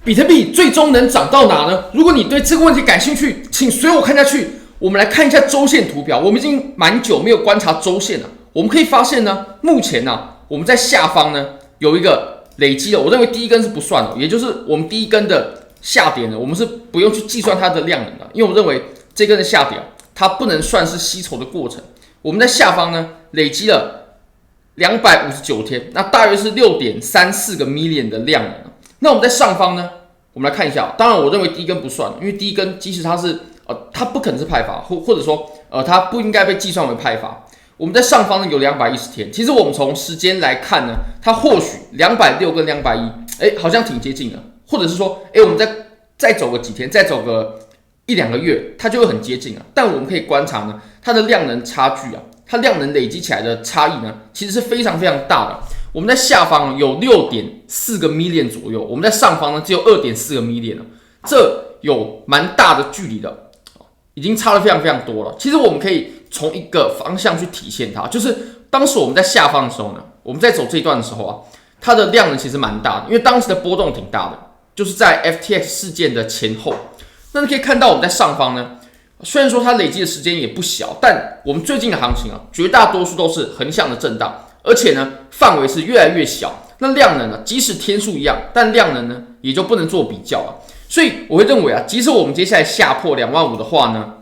比特币最终能涨到哪呢？如果你对这个问题感兴趣，请随我看下去。我们来看一下周线图表。我们已经蛮久没有观察周线了。我们可以发现呢，目前呢，我们在下方呢有一个累积的，我认为第一根是不算的，也就是我们第一根的下跌呢，我们是不用去计算它的量能的，因为我认为这根的下跌它不能算是吸筹的过程。我们在下方呢累积了259天，那大约是6.34个 million 的量能。那我们在上方呢，我们来看一下。当然，我认为第一根不算，因为第一根即使它是它不可能是派发，或者说它不应该被计算为派发。我们在上方呢有210天，其实我们从时间来看呢，它或许260跟210，好像挺接近的，或者是说，我们再走个几天，再走个1-2个月，它就会很接近了。但我们可以观察呢，它的量能差距啊，它量能累积起来的差异呢，其实是非常非常大的。我们在下方有6.4个 million 左右，我们在上方呢只有2.4个 million 了，这有蛮大的距离的，已经差了非常非常多了。其实我们可以从一个方向去体现它，就是当时我们在下方的时候呢，我们在走这一段的时候啊，它的量能其实蛮大的，因为当时的波动挺大的，就是在 FTX 事件的前后。那你可以看到我们在上方呢，虽然说它累积的时间也不小，但我们最近的行情啊，绝大多数都是横向的震荡。而且呢，范围是越来越小。那量能呢，即使天数一样，但量能呢也就不能做比较了。所以我会认为啊，即使我们接下来下破25000的话呢，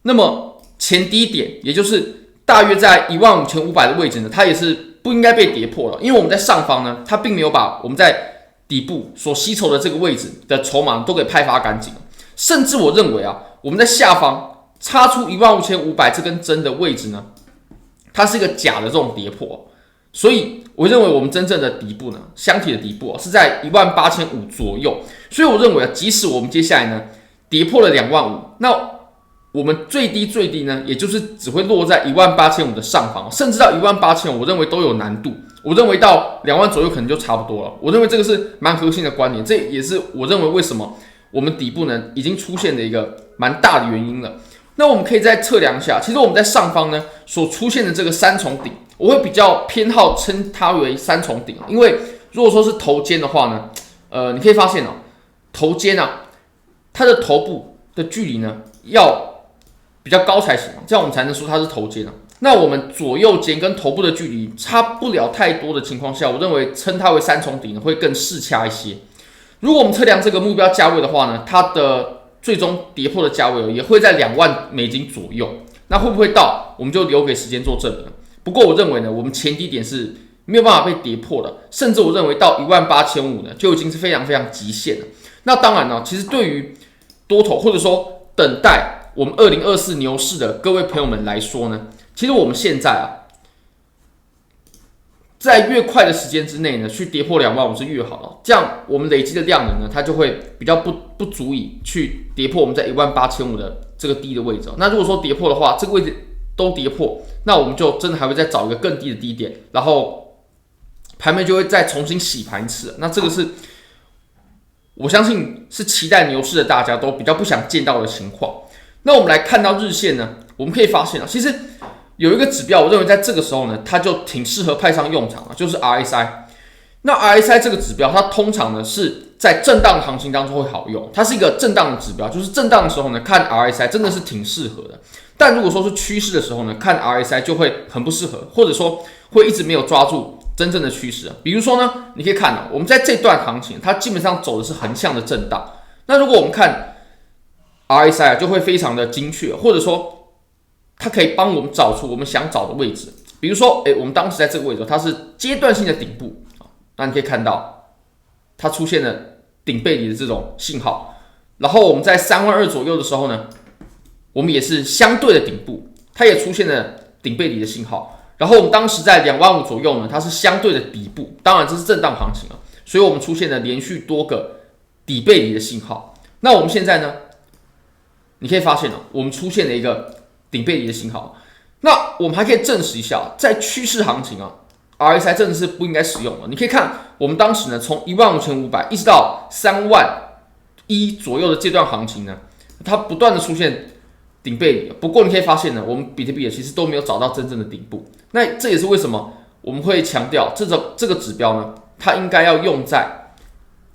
那么前低点，也就是大约在15500的位置呢，它也是不应该被跌破了。因为我们在上方呢，它并没有把我们在底部所吸筹的这个位置的筹码都给派发干净了。甚至我认为啊，我们在下方插出15500这根针的位置呢，它是一个假的这种跌破，所以我认为我们真正的底部呢，箱体的底部是在18500左右。所以我认为啊，即使我们接下来呢跌破了25000，那我们最低呢，也就是只会落在18500的上方，甚至到18000，我认为都有难度。我认为到2万左右可能就差不多了。我认为这个是蛮核心的观点，这也是我认为为什么我们底部呢已经出现的一个蛮大的原因了。那我们可以再测量一下，其实我们在上方呢所出现的这个3重顶，我会比较偏好称它为3重顶，因为如果说是头肩的话呢，你可以发现头肩啊，它的头部的距离呢要比较高才行，这样我们才能说它是头肩啊。那我们左右肩跟头部的距离差不了太多的情况下，我认为称它为3重顶会更适恰一些。如果我们测量这个目标价位的话呢，它的最终跌破的价位也会在$2万左右，那会不会到，我们就留给时间做证明了。不过我认为呢，我们前低点是没有办法被跌破的，甚至我认为到18500呢，就已经是非常非常极限了。那当然呢，其实对于多头或者说等待我们2024牛市的各位朋友们来说呢，其实我们现在啊，在越快的时间之内呢，去跌破25000是越好的，这样我们累积的量能呢，它就会比较不足以去跌破我们在18500的这个低的位置。那如果说跌破的话，这个位置都跌破，那我们就真的还会再找一个更低的低点，然后盘面就会再重新洗盘一次。那这个是我相信是期待牛市的大家都比较不想见到的情况。那我们来看到日线呢，我们可以发现其实有一个指标，我认为在这个时候呢，它就挺适合派上用场了，就是 RSI。那 RSI 这个指标，它通常呢是在震荡行情当中会好用，它是一个震荡的指标，就是震荡的时候呢，看 RSI 真的是挺适合的。但如果说是趋势的时候呢，看 RSI 就会很不适合，或者说会一直没有抓住真正的趋势。比如说呢，你可以看我们在这段行情，它基本上走的是横向的震荡。那如果我们看 RSI 就会非常的精确，或者说它可以帮我们找出我们想找的位置。比如说，我们当时在这个位置，它是阶段性的顶部，那你可以看到它出现了顶背离的这种信号。然后我们在32000左右的时候呢，我们也是相对的顶部，它也出现了顶背离的信号。然后我们当时在25000左右呢，它是相对的底部，当然这是震荡行情所以我们出现了连续多个底背离的信号。那我们现在呢，你可以发现我们出现了一个顶背离的信号。那我们还可以证实一下，在趋势行情RSI 真的是不应该使用的。你可以看我们当时呢，从15500一直到31000左右的这段行情呢，它不断的出现顶背离。不过你可以发现呢，我们比特币其实都没有找到真正的顶部。那这也是为什么我们会强调这个指标呢，它应该要用在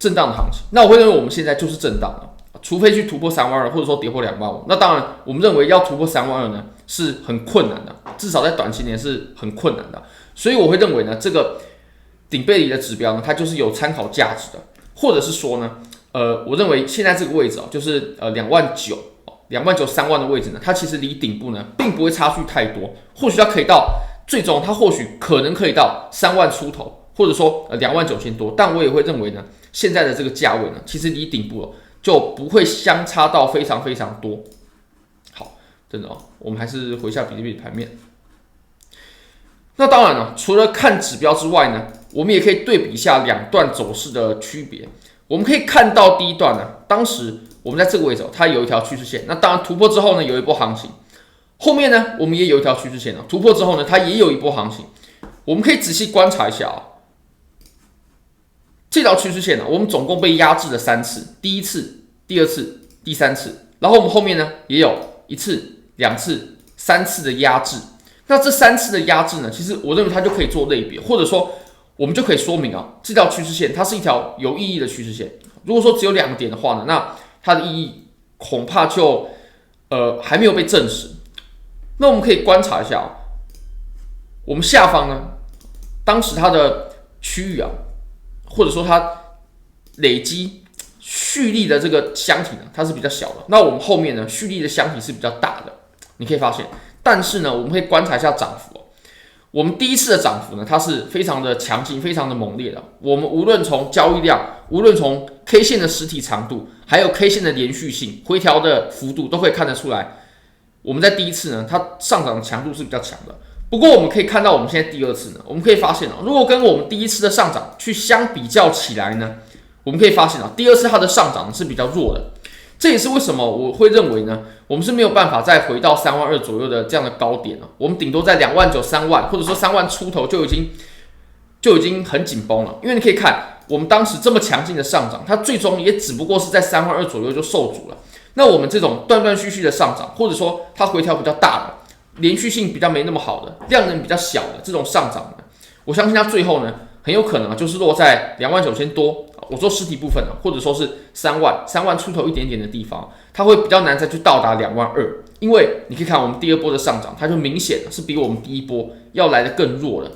震荡的行情。那我会认为我们现在就是震荡了，除非去突破32000，或者说跌破25000。那当然，我们认为要突破32000呢是很困难的，至少在短期内是很困难的。所以我会认为呢，这个顶背离的指标呢，它就是有参考价值的，或者是说呢，我认为现在这个位置就是29000、29000-30000的位置呢，它其实离顶部呢并不会差距太多，或许它可以到最终，它或许可能可以到30000出头，或者说29000多，但我也会认为呢，现在的这个价位呢，其实离顶部就不会相差到非常非常多。好，真的我们还是回一下比特币的盘面。那当然了，除了看指标之外呢，我们也可以对比一下两段走势的区别。我们可以看到第一段呢，当时我们在这个位置，它有一条趋势线。那当然突破之后呢，有一波行情。后面呢，我们也有一条趋势线突破之后呢，它也有一波行情。我们可以仔细观察一下这条趋势线我们总共被压制了3次，第一次、第二次、第三次，然后我们后面呢也有1次、2次、3次的压制。那这3次的压制呢，其实我认为它就可以做类别，或者说我们就可以说明这条趋势线它是一条有意义的趋势线。如果说只有2个点的话呢，那它的意义恐怕就还没有被证实。那我们可以观察一下我们下方呢，当时它的区域或者说它累积蓄力的这个箱体呢，它是比较小的。那我们后面呢，蓄力的箱体是比较大的，你可以发现。但是呢，我们可以观察一下涨幅我们第一次的涨幅呢，它是非常的强劲、非常的猛烈的。我们无论从交易量，无论从 K 线的实体长度，还有 K 线的连续性、回调的幅度，都可以看得出来，我们在第一次呢，它上涨的强度是比较强的。不过我们可以看到，我们现在第二次呢，我们可以发现如果跟我们第一次的上涨去相比较起来呢，我们可以发现第二次它的上涨是比较弱的。这也是为什么我会认为呢，我们是没有办法再回到32000左右的这样的高点我们顶多在29000、30000，或者说30000出头就已经很紧绷了。因为你可以看，我们当时这么强劲的上涨，它最终也只不过是在32000左右就受阻了。那我们这种断断续续的上涨，或者说它回调比较大的，连续性比较没那么好的，量能比较小的这种上涨呢，我相信它最后呢，很有可能就是落在29000多。我说实体部分或者说是30000出头一点点的地方，它会比较难再去到达22000，因为你可以看我们第二波的上涨，它就明显是比我们第一波要来得更弱了。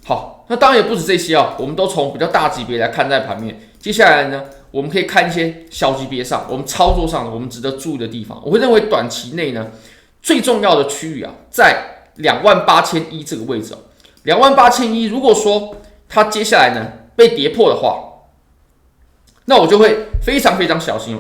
好，那当然也不止这些我们都从比较大级别来看待盘面。接下来呢，我们可以看一些小级别上，我们操作上我们值得注意的地方。我会认为短期内呢，最重要的区域在28100这个位置28100，如果说它接下来呢被跌破的话，那我就会非常非常小心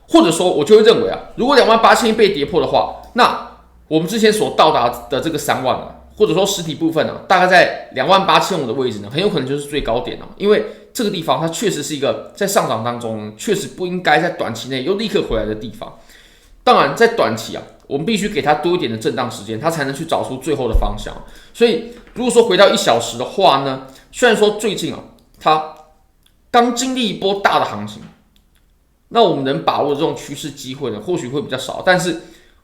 或者说我就会认为如果28000被跌破的话，那我们之前所到达的这个30000或者说实体部分大概在28500的位置呢，很有可能就是最高点因为这个地方它确实是一个在上涨当中确实不应该在短期内又立刻回来的地方。当然在短期我们必须给它多一点的震荡时间，它才能去找出最后的方向。所以如果说回到1小时的话呢，虽然说最近它刚经历一波大的行情，那我们能把握的这种趋势机会呢，或许会比较少，但是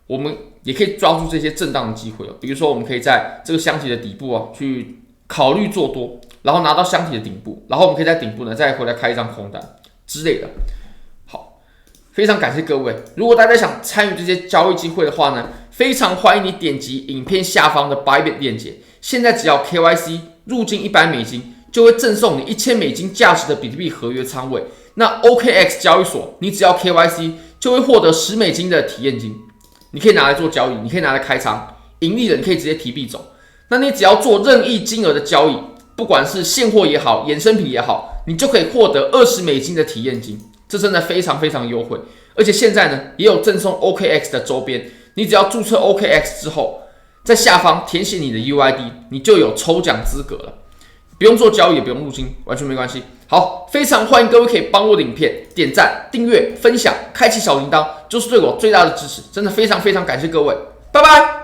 我们也可以抓住这些震荡的机会比如说我们可以在这个箱体的底部去考虑做多，然后拿到箱体的顶部，然后我们可以在顶部呢再回来开一张空单之类的。好，非常感谢各位。如果大家想参与这些交易机会的话呢，非常欢迎你点击影片下方的 Bybit 链接。现在只要 KYC 入金$100，就会赠送你$1000价值的比特币合约仓位。那 OKX 交易所，你只要 KYC 就会获得$10的体验金，你可以拿来做交易，你可以拿来开仓，盈利了你可以直接提币走。那你只要做任意金额的交易，不管是现货也好，衍生品也好，你就可以获得$20的体验金，这真的非常非常优惠。而且现在呢，也有赠送 OKX 的周边，你只要注册 OKX 之后，在下方填写你的 UID， 你就有抽奖资格了。不用做交易，也不用入金，完全没关系。好，非常欢迎各位可以帮我的影片点赞、订阅、分享、开启小铃铛，就是对我最大的支持。真的非常非常感谢各位，拜拜。